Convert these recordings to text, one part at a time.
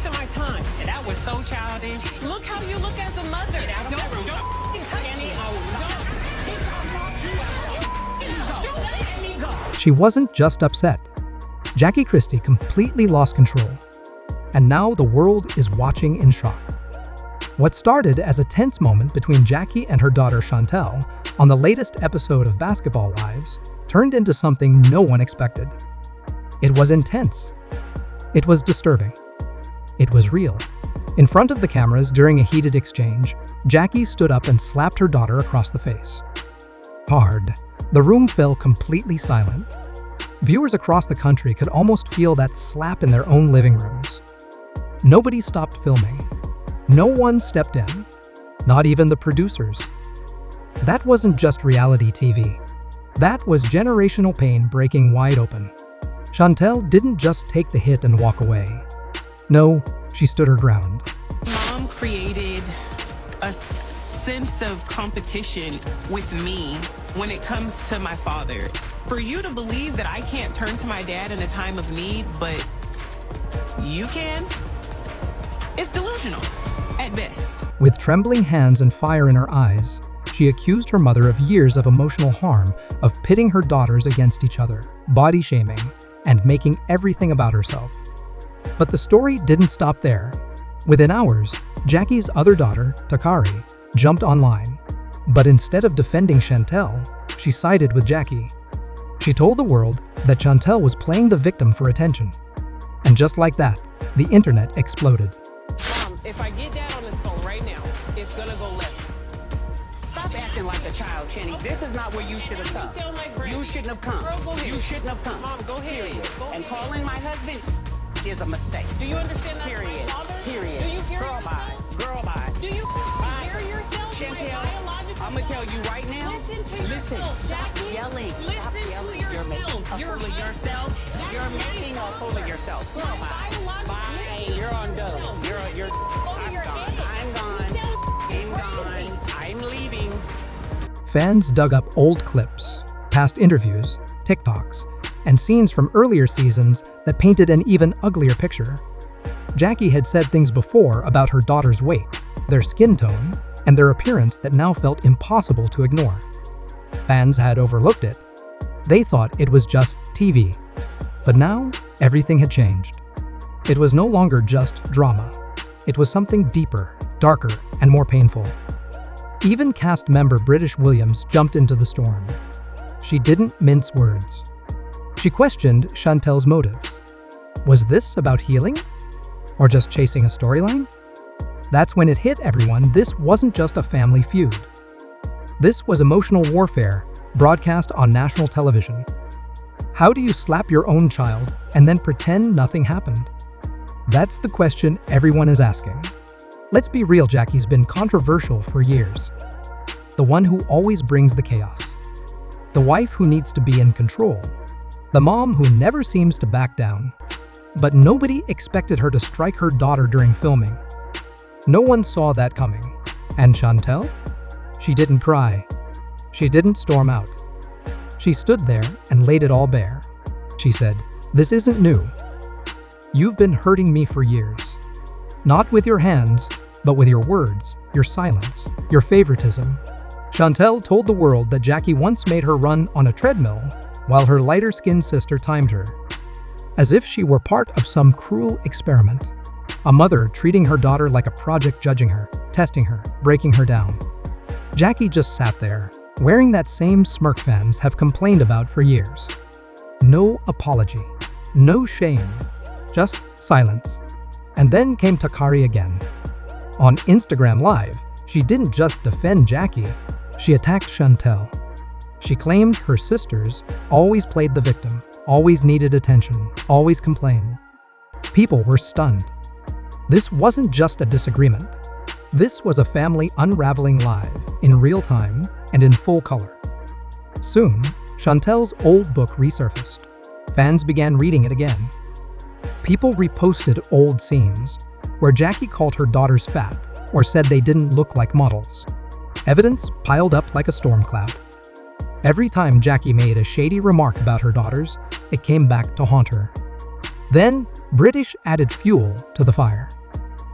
wasting my time. That was so childish. Look how you look as a mother. Get out of my room. Don't touch me. Don't let me go. She wasn't just upset. Jackie Christie completely lost control. And now the world is watching in shock. What started as a tense moment between Jackie and her daughter Chantel on the latest episode of Basketball Wives turned into something no one expected. It was intense. It was disturbing. It was real. In front of the cameras during a heated exchange, Jackie stood up and slapped her daughter across the face. Hard. The room fell completely silent. Viewers across the country could almost feel that slap in their own living rooms. Nobody stopped filming. No one stepped in. Not even the producers. That wasn't just reality TV. That was generational pain breaking wide open. Chantel didn't just take the hit and walk away. No, she stood her ground. Mom created a sense of competition with me when it comes to my father. For you to believe that I can't turn to my dad in a time of need, but you can, it's delusional at best. With trembling hands and fire in her eyes, she accused her mother of years of emotional harm, of pitting her daughters against each other, body shaming, and making everything about herself. But the story didn't stop there. Within hours, Jackie's other daughter, Takari, jumped online. But instead of defending Chantel, she sided with Jackie. She told the world that Chantel was playing the victim for attention. And just like that, the internet exploded. If I get down on this phone right now, it's gonna go left. Stop acting like a child, Chenny. This is not where you should have come. You sound like Brandon. You shouldn't have come. Girl, go ahead. You shouldn't have come. Mom, go ahead. Period. Go And ahead. calling my husband is a mistake. Do you understand that? Period. My father? Period. Do you hear Girl, yourself? bye. Girl, bye. Do you Bye. hear yourself? Chantel, My biological I'm gonna tell self? you right now. Listen to Listen. yourself, Stop Jackie. yelling. Listen Stop to yelling. yourself. You're making a You're fool of yourself. That's You're my making a father. fool of yourself. Girl, My bye. biological- Bye. listen You're to on yourself. done. You're Over I'm your gone. head. I'm gone. You sound I'm crazy. gone. I'm leaving. Fans dug up old clips, past interviews, TikToks, and scenes from earlier seasons that painted an even uglier picture. Jackie had said things before about her daughter's weight, their skin tone, and their appearance that now felt impossible to ignore. Fans had overlooked it. They thought it was just TV. But now, everything had changed. It was no longer just drama. It was something deeper, darker, and more painful. Even cast member British Williams jumped into the storm. She didn't mince words. She questioned Chantel's motives. Was this about healing? Or just chasing a storyline? That's when it hit everyone this wasn't just a family feud. This was emotional warfare, broadcast on national television. How do you slap your own child and then pretend nothing happened? That's the question everyone is asking. Let's be real, Jackie's been controversial for years. The one who always brings the chaos. The wife who needs to be in control. The mom who never seems to back down. But nobody expected her to strike her daughter during filming. No one saw that coming. And Chantel? She didn't cry. She didn't storm out. She stood there and laid it all bare. She said, "This isn't new. You've been hurting me for years. Not with your hands, but with your words, your silence, your favoritism." Chantel told the world that Jackie once made her run on a treadmill while her lighter-skinned sister timed her. As if she were part of some cruel experiment. A mother treating her daughter like a project, judging her, testing her, breaking her down. Jackie just sat there, wearing that same smirk fans have complained about for years. No apology, no shame, just silence. And then came Takari again. On Instagram Live, she didn't just defend Jackie, she attacked Chantel. She claimed her sisters always played the victim, always needed attention, always complained. People were stunned. This wasn't just a disagreement. This was a family unraveling live, in real time, and in full color. Soon, Chantel's old book resurfaced. Fans began reading it again. People reposted old scenes, where Jackie called her daughters fat, or said they didn't look like models. Evidence piled up like a storm cloud. Every time Jackie made a shady remark about her daughters, it came back to haunt her. Then, British added fuel to the fire.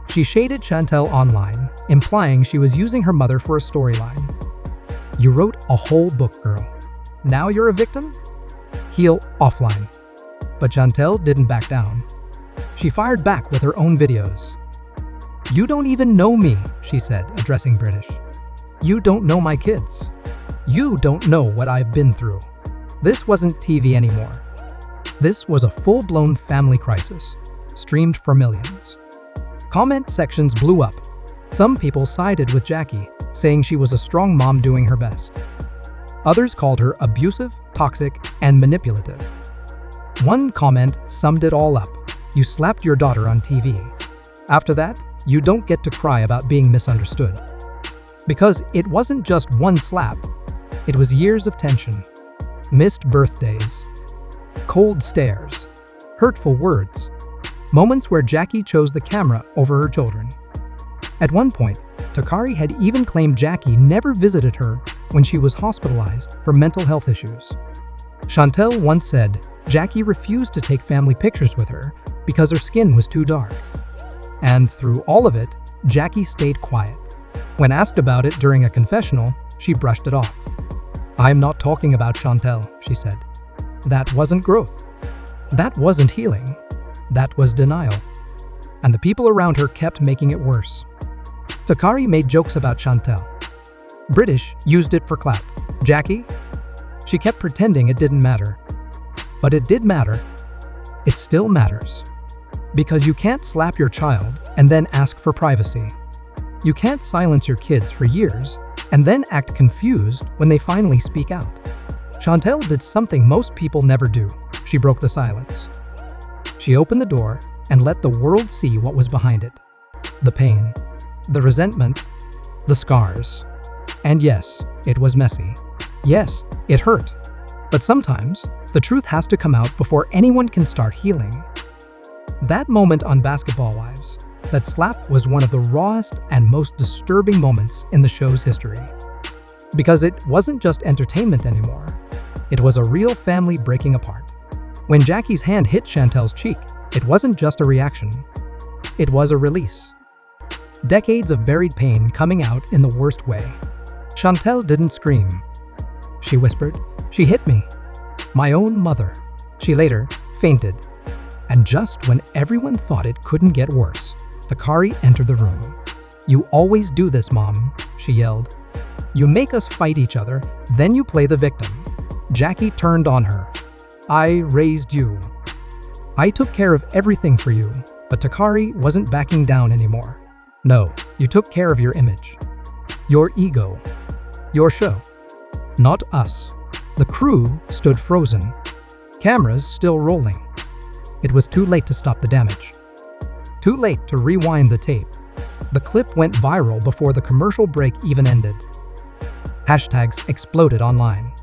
She shaded Chantel online, implying she was using her mother for a storyline. You wrote a whole book, girl. Now you're a victim? Heal offline. But Chantel didn't back down. She fired back with her own videos. You don't even know me, she said, addressing British. You don't know my kids. You don't know what I've been through. This wasn't TV anymore. This was a full-blown family crisis, streamed for millions. Comment sections blew up. Some people sided with Jackie, saying she was a strong mom doing her best. Others called her abusive, toxic, and manipulative. One comment summed it all up. You slapped your daughter on TV. After that, you don't get to cry about being misunderstood. Because it wasn't just one slap, it was years of tension, missed birthdays, cold stares, hurtful words, moments where Jackie chose the camera over her children. At one point, Takari had even claimed Jackie never visited her when she was hospitalized for mental health issues. Chantel once said Jackie refused to take family pictures with her because her skin was too dark. And through all of it, Jackie stayed quiet. When asked about it during a confessional, she brushed it off. I'm not talking about Chantel, she said. That wasn't growth. That wasn't healing. That was denial. And the people around her kept making it worse. Takari made jokes about Chantel. British used it for clout. Jackie? She kept pretending it didn't matter. But it did matter. It still matters. Because you can't slap your child and then ask for privacy. You can't silence your kids for years and then act confused when they finally speak out. Chantel did something most people never do. She broke the silence. She opened the door and let the world see what was behind it. The pain, the resentment, the scars. And yes, it was messy. Yes, it hurt. But sometimes, the truth has to come out before anyone can start healing. That moment on Basketball Wives, that slap was one of the rawest and most disturbing moments in the show's history. Because it wasn't just entertainment anymore. It was a real family breaking apart. When Jackie's hand hit Chantel's cheek, it wasn't just a reaction. It was a release. Decades of buried pain coming out in the worst way. Chantel didn't scream. She whispered, "She hit me. My own mother." She later fainted. And just when everyone thought it couldn't get worse, Takari entered the room. "You always do this, Mom," she yelled. "You make us fight each other, then you play the victim." Jackie turned on her. "I raised you. I took care of everything for you." But Takari wasn't backing down anymore. "No, you took care of your image. Your ego. Your show. Not us." The crew stood frozen. Cameras still rolling. It was too late to stop the damage. Too late to rewind the tape. The clip went viral before the commercial break even ended. Hashtags exploded online.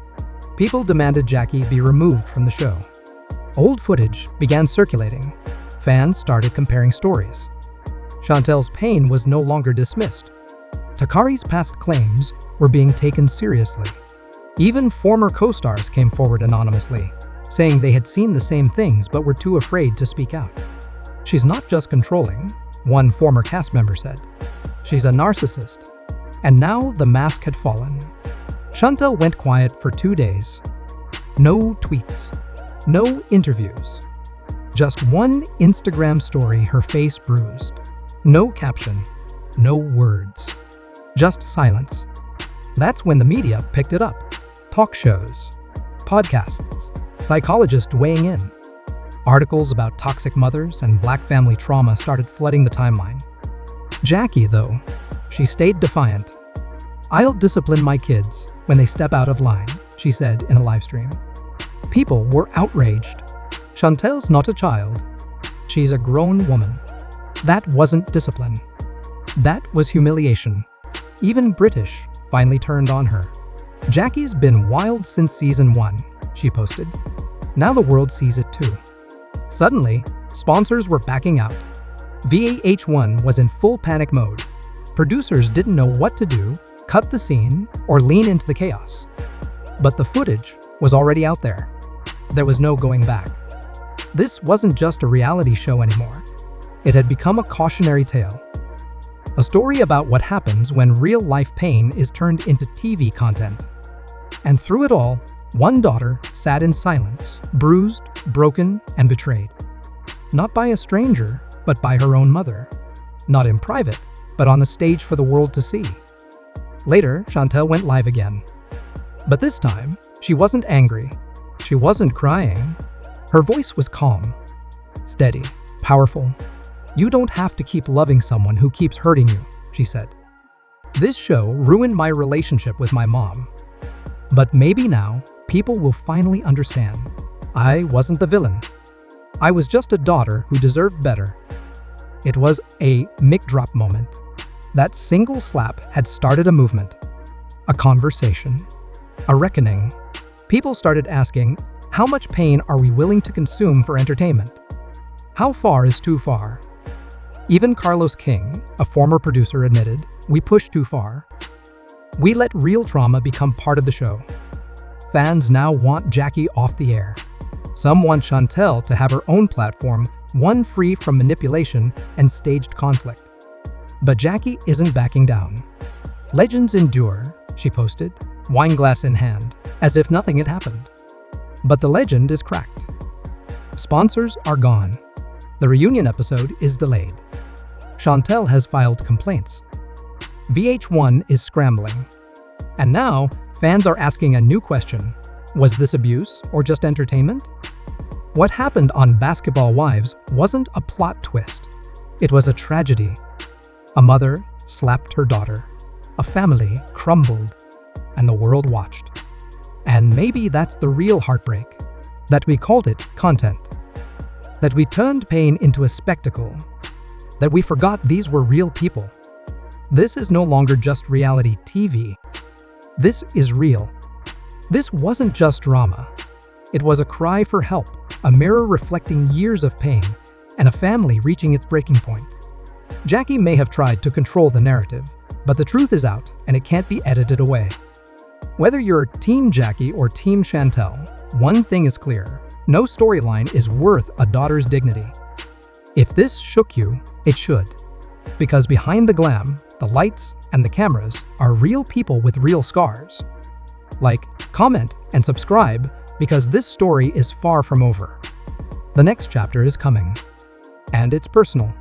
People demanded Jackie be removed from the show. Old footage began circulating. Fans started comparing stories. Chantel's pain was no longer dismissed. Takari's past claims were being taken seriously. Even former co-stars came forward anonymously, saying they had seen the same things but were too afraid to speak out. "She's not just controlling," one former cast member said. "She's a narcissist." And now the mask had fallen. Chantel went quiet for 2 days. No tweets. No interviews. Just one Instagram story, her face bruised. No caption. No words. Just silence. That's when the media picked it up. Talk shows. Podcasts. Psychologists weighing in. Articles about toxic mothers and Black family trauma started flooding the timeline. Jackie, though, she stayed defiant. "I'll discipline my kids when they step out of line," she said in a live stream. People were outraged. Chantel's not a child. She's a grown woman. That wasn't discipline. That was humiliation. Even British finally turned on her. "Jackie's been wild since season 1, she posted. Now the world sees it too. Suddenly, sponsors were backing out. VH1 was in full panic mode. Producers didn't know what to do, cut the scene, or lean into the chaos. But the footage was already out there. There was no going back. This wasn't just a reality show anymore. It had become a cautionary tale. A story about what happens when real-life pain is turned into TV content. And through it all, one daughter sat in silence, bruised, broken, and betrayed. Not by a stranger, but by her own mother. Not in private, but on a stage for the world to see. Later, Chantel went live again. But this time, she wasn't angry. She wasn't crying. Her voice was calm, steady, powerful. "You don't have to keep loving someone who keeps hurting you," she said. "This show ruined my relationship with my mom. But maybe now, people will finally understand. I wasn't the villain. I was just a daughter who deserved better." It was a mic drop moment. That single slap had started a movement, a conversation, a reckoning. People started asking, how much pain are we willing to consume for entertainment? How far is too far? Even Carlos King, a former producer, admitted, "We pushed too far. We let real trauma become part of the show." Fans now want Jackie off the air. Some want Chantel to have her own platform, one free from manipulation and staged conflict. But Jackie isn't backing down. "Legends endure," she posted, wineglass in hand, as if nothing had happened. But the legend is cracked. Sponsors are gone. The reunion episode is delayed. Chantel has filed complaints. VH1 is scrambling. And now, fans are asking a new question. Was this abuse or just entertainment? What happened on Basketball Wives wasn't a plot twist. It was a tragedy. A mother slapped her daughter. A family crumbled. And the world watched. And maybe that's the real heartbreak. That we called it content. That we turned pain into a spectacle. That we forgot these were real people. This is no longer just reality TV. This is real. This wasn't just drama. It was a cry for help, a mirror reflecting years of pain, and a family reaching its breaking point. Jackie may have tried to control the narrative, but the truth is out and it can't be edited away. Whether you're Team Jackie or Team Chantel, one thing is clear. No storyline is worth a daughter's dignity. If this shook you, it should. Because behind the glam, the lights, and the cameras are real people with real scars. Like, comment, and subscribe because this story is far from over. The next chapter is coming. And it's personal.